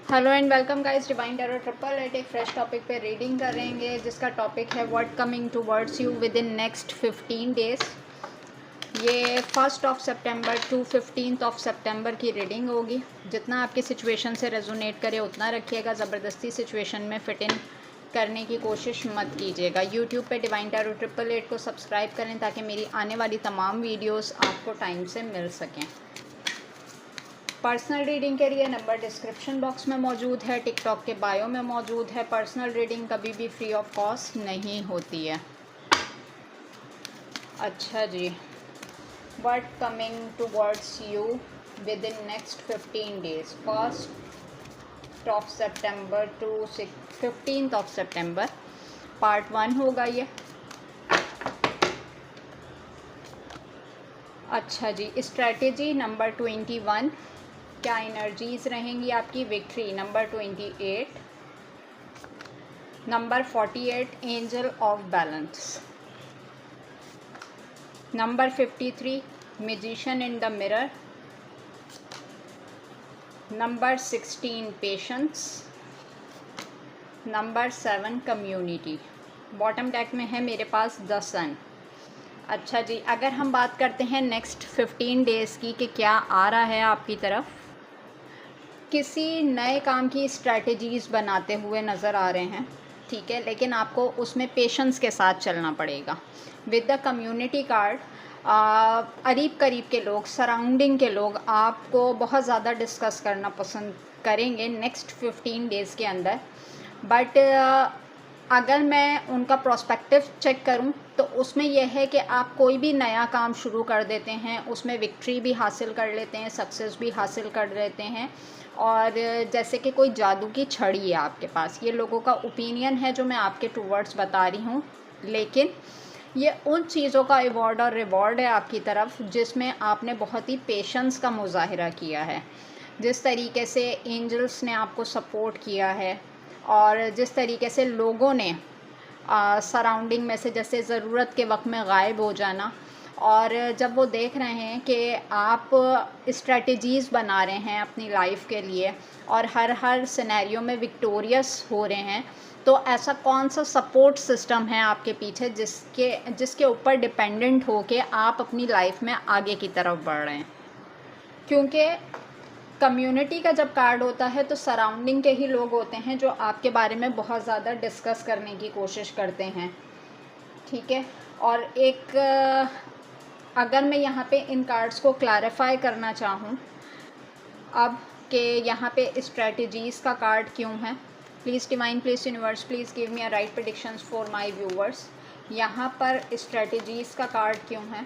Hello and welcome guys, divine tarot triple eight एक fresh topic पे reading करेंगे जिसका टॉपिक है what coming towards you with in next 15 days. ये 1 September to 15 सितंबर की reading होगी। जितना आपकी सिचुएशन से रेजोनेट करे उतना रखिएगा, ज़बरदस्ती सिचुएशन में फिट इन करने की कोशिश मत कीजिएगा। यूट्यूब पे डिवाइन टैरो ट्रिपल एट को सब्सक्राइब करें ताकि मेरी आने वाली तमाम वीडियोस आपको टाइम से मिल सकें। पर्सनल रीडिंग के लिए नंबर डिस्क्रिप्शन बॉक्स में मौजूद है, टिकटॉक के बायो में मौजूद है। पर्सनल रीडिंग कभी भी फ्री ऑफ कॉस्ट नहीं होती है। अच्छा जी, what coming towards you with in next 15 days 1 September to 15 September. Part 1 होगा ये। अच्छा जी, स्ट्रैटेजी नंबर 21, क्या एनर्जीज रहेंगी आपकी। Victory number 28, number 48 angel of balance, number 53 magician in the mirror, number 16 patience, number 7 community. Bottom deck में है मेरे पास the सन। अच्छा जी, अगर हम बात करते हैं नेक्स्ट 15 डेज़ की कि क्या आ रहा है आपकी तरफ, किसी नए काम की स्ट्रैटेजीज़ बनाते हुए नज़र आ रहे हैं, ठीक है, लेकिन आपको उसमें पेशेंस के साथ चलना पड़ेगा। विद द कम्युनिटी कार्ड, करीब करीब के लोग, सराउंडिंग के लोग आपको बहुत ज़्यादा डिस्कस करना पसंद करेंगे नेक्स्ट 15 डेज़ के अंदर। बट अगर मैं उनका प्रोस्पेक्टिव चेक करूं तो उसमें यह है कि आप कोई भी नया काम शुरू कर देते हैं, उसमें विक्ट्री भी हासिल कर लेते हैं, सक्सेस भी हासिल कर लेते हैं, और जैसे कि कोई जादू की छड़ी है आपके पास। ये लोगों का ओपिनियन है जो मैं आपके टूवर्ड्स बता रही हूँ, लेकिन ये उन चीज़ों का अवॉर्ड और रिवॉर्ड है आपकी तरफ जिसमें आपने बहुत ही पेशेंस का मुजाहिरा किया है। जिस तरीके से एंजल्स ने आपको सपोर्ट किया है और जिस तरीके से लोगों ने सराउंडिंग में से जैसे ज़रूरत के वक्त में गायब हो जाना, और जब वो देख रहे हैं कि आप स्ट्रेटजीज़ बना रहे हैं अपनी लाइफ के लिए और हर सिनेरियो में विक्टोरियस हो रहे हैं, तो ऐसा कौन सा सपोर्ट सिस्टम है आपके पीछे जिसके ऊपर डिपेंडेंट हो के आप अपनी लाइफ में आगे की तरफ बढ़ रहे हैं। क्योंकि कम्युनिटी का जब कार्ड होता है तो सराउंडिंग के ही लोग होते हैं जो आपके बारे में बहुत ज़्यादा डिस्कस करने की कोशिश करते हैं, ठीक है। और एक अगर मैं यहाँ पे इन कार्ड्स को क्लैरिफाई करना चाहूँ अब कि यहाँ पे स्ट्रेटजीज़ का कार्ड क्यों है, please divine, please universe, please give me a right predictions for my viewers. यहाँ पर स्ट्रेटजीज़ का कार्ड क्यों है।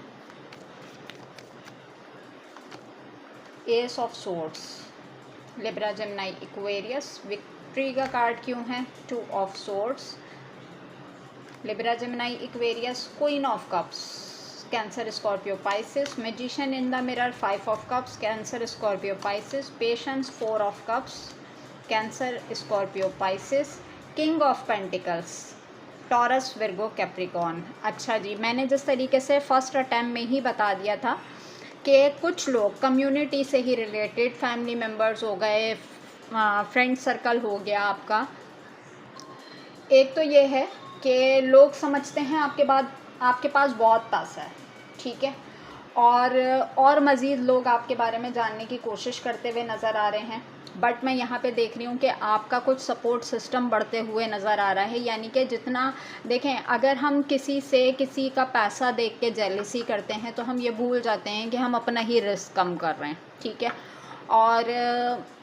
S of swords, Libra, Gemini, Aquarius. Victory का कार्ड क्यों है। 2 of swords, Libra, Gemini, Aquarius. Queen of cups, cancer, Scorpio, Pisces. Magician in the mirror, 5 of cups, cancer, Scorpio, Pisces. Patience, 4 of cups, cancer, Scorpio, Pisces. King of pentacles, taurus, Virgo, Capricorn. अच्छा जी, मैंने जिस तरीके से first attempt में ही बता दिया था कि कुछ लोग कम्युनिटी से ही रिलेटेड, फैमिली मेम्बर्स हो गए, फ्रेंड सर्कल हो गया आपका। एक तो ये है कि लोग समझते हैं आपके पास बहुत पैसा है, ठीक है, और मज़ीद लोग आपके बारे में जानने की कोशिश करते हुए नज़र आ रहे हैं। बट मैं यहाँ पे देख रही हूँ कि आपका कुछ सपोर्ट सिस्टम बढ़ते हुए नज़र आ रहा है। यानी कि जितना देखें, अगर हम किसी का पैसा देख के जेलसी करते हैं तो हम ये भूल जाते हैं कि हम अपना ही रिस्क कम कर रहे हैं, ठीक है। और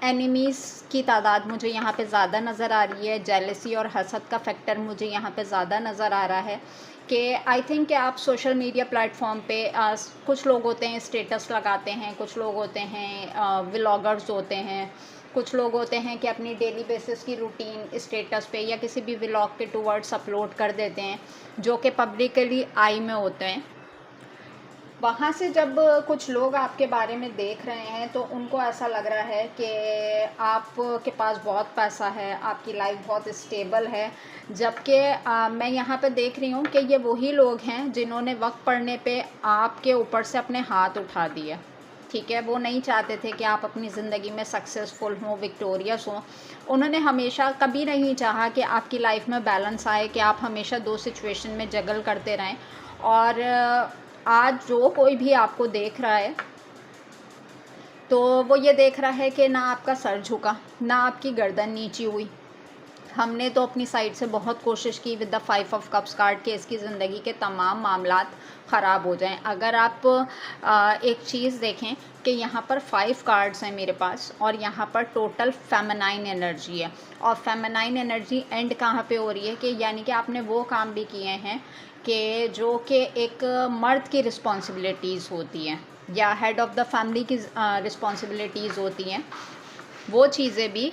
एनिमीज़ की तादाद मुझे यहाँ पे ज़्यादा नज़र आ रही है। जेलसी और हसद का फैक्टर मुझे यहाँ पे ज़्यादा नज़र आ रहा है कि आई थिंक कि आप सोशल मीडिया प्लेटफॉर्म पे कुछ लोग होते हैं स्टेटस लगाते हैं, कुछ लोग होते हैं व्लॉगर्स होते हैं, कुछ लोग होते हैं कि अपनी डेली बेसिस की रूटीन स्टेटस पे या किसी भी व्लॉग के टूवर्ड्स अपलोड कर देते हैं जो कि पब्लिकली आई में होते हैं। वहाँ से जब कुछ लोग आपके बारे में देख रहे हैं तो उनको ऐसा लग रहा है कि आपके पास बहुत पैसा है, आपकी लाइफ बहुत स्टेबल है। जबकि मैं यहाँ पे देख रही हूँ कि ये वही लोग हैं जिन्होंने वक्त पड़ने पे आपके ऊपर से अपने हाथ उठा दिए, ठीक है। वो नहीं चाहते थे कि आप अपनी ज़िंदगी में सक्सेसफुल हों, विक्टोरियस हों। उन्होंने हमेशा कभी नहीं चाहा कि आपकी लाइफ में बैलेंस आए, कि आप हमेशा 2 सिचुएशन में जगल करते रहें। और आज जो कोई भी आपको देख रहा है तो वो ये देख रहा है कि ना आपका सर झुका, ना आपकी गर्दन नीची हुई। हमने तो अपनी साइड से बहुत कोशिश की with the 5 of cups card के इसकी ज़िंदगी के तमाम मामलात ख़राब हो जाएं। अगर आप एक चीज़ देखें कि यहाँ पर 5 कार्ड्स हैं मेरे पास, और यहाँ पर टोटल फेमिनाइन एनर्जी है। और फेमिनाइन एनर्जी एंड कहाँ पे हो रही है कि यानी कि आपने वो काम भी किए हैं कि जो कि एक मर्द की रिस्पॉन्सिबिलिटीज़ होती हैं या हेड ऑफ़ द फैमिली की रिस्पॉन्सिबिलिटीज़ होती हैं, वो चीज़ें भी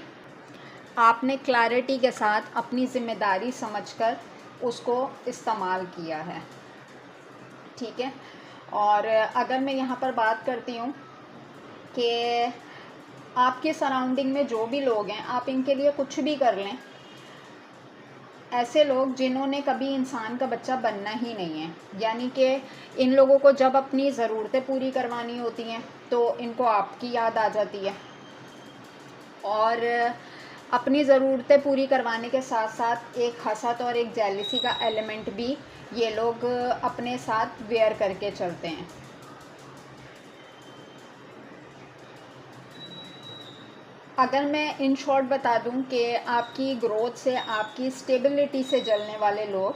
आपने क्लैरिटी के साथ अपनी ज़िम्मेदारी समझकर उसको इस्तेमाल किया है, ठीक है। और अगर मैं यहाँ पर बात करती हूँ कि आपके सराउंडिंग में जो भी लोग हैं, आप इनके लिए कुछ भी कर लें। ऐसे लोग जिन्होंने कभी इंसान का बच्चा बनना ही नहीं है, यानी कि इन लोगों को जब अपनी ज़रूरतें पूरी करवानी होती हैं तो इनको आपकी याद आ जाती है, और अपनी ज़रूरतें पूरी करवाने के साथ साथ एक हसद और एक जेलसी का एलिमेंट भी ये लोग अपने साथ वेयर करके चलते हैं। अगर मैं इन शॉर्ट बता दूं कि आपकी ग्रोथ से, आपकी स्टेबिलिटी से जलने वाले लोग,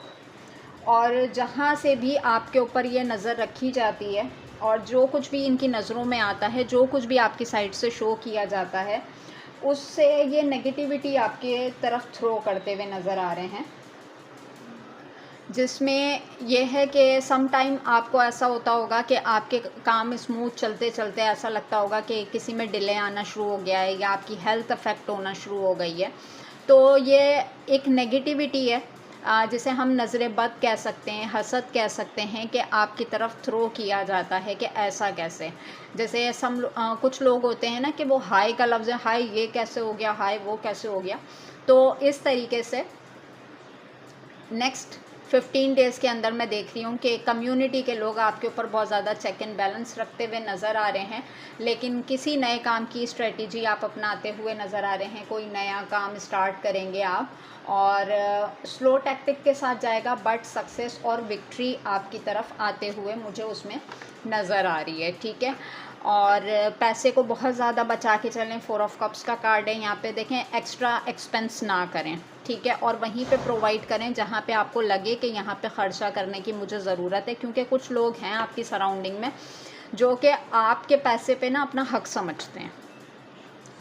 और जहां से भी आपके ऊपर ये नज़र रखी जाती है और जो कुछ भी इनकी नज़रों में आता है, जो कुछ भी आपकी साइड से शो किया जाता है, उससे ये नेगेटिविटी आपके तरफ थ्रो करते हुए नज़र आ रहे हैं। जिसमें यह है कि सम टाइम आपको ऐसा होता होगा कि आपके काम स्मूथ चलते चलते ऐसा लगता होगा कि किसी में डिले आना शुरू हो गया है या आपकी हेल्थ अफेक्ट होना शुरू हो गई है। तो ये एक नेगेटिविटी है जिसे हम नज़र बद कह सकते हैं, हसद कह सकते हैं, कि आपकी तरफ थ्रो किया जाता है कि ऐसा कैसे। जैसे कुछ लोग होते हैं ना कि वो हाय का लफ्ज़ है, हाय ये कैसे हो गया, हाय वो कैसे हो गया। तो इस तरीके से नेक्स्ट 15 डेज़ के अंदर मैं देख रही हूँ कि कम्युनिटी के लोग आपके ऊपर बहुत ज़्यादा चेक एंड बैलेंस रखते हुए नज़र आ रहे हैं, लेकिन किसी नए काम की स्ट्रेटजी आप अपनाते हुए नज़र आ रहे हैं। कोई नया काम स्टार्ट करेंगे आप, और स्लो टैक्टिक के साथ जाएगा, बट सक्सेस और विक्ट्री आपकी तरफ आते हुए मुझे उसमें नज़र आ रही है, ठीक है। और पैसे को बहुत ज़्यादा बचा के चलें। 4 ऑफ कप्स का कार्ड है यहाँ पे, देखें एक्स्ट्रा एक्सपेंस ना करें, ठीक है, और वहीं पे प्रोवाइड करें जहाँ पे आपको लगे कि यहाँ पे ख़र्चा करने की मुझे ज़रूरत है। क्योंकि कुछ लोग हैं आपकी सराउंडिंग में जो कि आपके पैसे पे ना अपना हक समझते हैं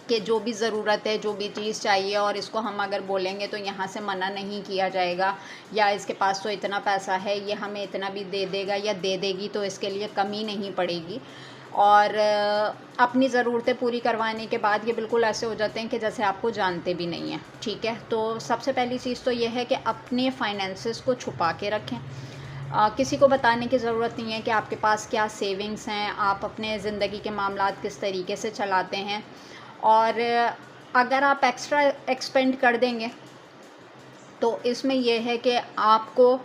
कि जो भी ज़रूरत है, जो भी चीज़ चाहिए, और इसको हम अगर बोलेंगे तो यहाँ से मना नहीं किया जाएगा, या इसके पास तो इतना पैसा है, ये हमें इतना भी दे देगा या दे देगी, तो इसके लिए कमी नहीं पड़ेगी। और अपनी ज़रूरतें पूरी करवाने के बाद ये बिल्कुल ऐसे हो जाते हैं कि जैसे आपको जानते भी नहीं हैं, ठीक है। तो सबसे पहली चीज़ तो ये है कि अपने फाइनेंसेस को छुपा के रखें। किसी को बताने की ज़रूरत नहीं है कि आपके पास क्या सेविंग्स हैं, आप अपने ज़िंदगी के मामलात किस तरीके से चलाते हैं। और अगर आप एक्स्ट्रा एक्सपेंड कर देंगे तो इसमें यह है कि आपको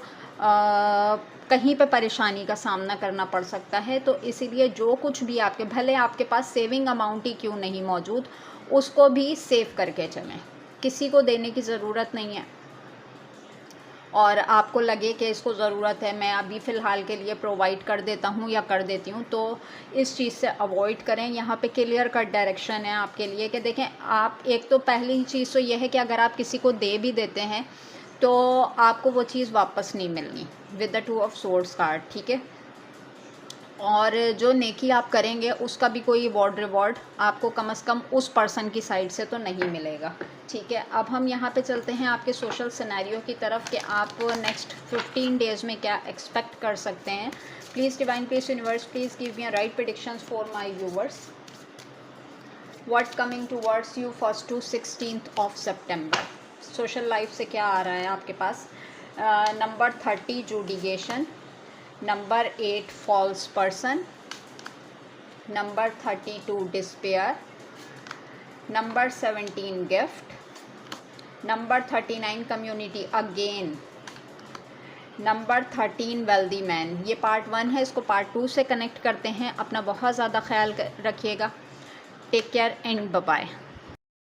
कहीं पे परेशानी का सामना करना पड़ सकता है। तो इसीलिए जो कुछ भी आपके, भले आपके पास सेविंग अमाउंट ही क्यों नहीं मौजूद, उसको भी सेव करके चलें। किसी को देने की ज़रूरत नहीं है, और आपको लगे कि इसको ज़रूरत है, मैं अभी फ़िलहाल के लिए प्रोवाइड कर देता हूँ या कर देती हूँ, तो इस चीज़ से अवॉइड करें। यहाँ पे क्लियर कट डायरेक्शन है आपके लिए कि देखें, आप एक तो पहली चीज़ तो यह है कि अगर आप किसी को दे भी देते हैं तो आपको वो चीज़ वापस नहीं मिलनी, with the 2 of swords card, ठीक है। और जो नेकी आप करेंगे उसका भी कोई रिवॉर्ड आपको कम से कम उस पर्सन की साइड से तो नहीं मिलेगा, ठीक है। अब हम यहाँ पे चलते हैं आपके सोशल सिनेरियो की तरफ कि आप नेक्स्ट 15 डेज़ में क्या एक्सपेक्ट कर सकते हैं। Please divine please universe please give me right predictions for my viewers. What coming towards you 1st to 16th of September. Social life से क्या आ रहा है आपके पास। Number 30 judgement, number 8 false person, number 32 despair, number 17 gift, number 39 community again, number 13 wealthy man. ये part 1 है, इसको पार्ट 2 से कनेक्ट करते हैं। अपना बहुत ज़्यादा ख्याल रखिएगा। Take care and bye bye.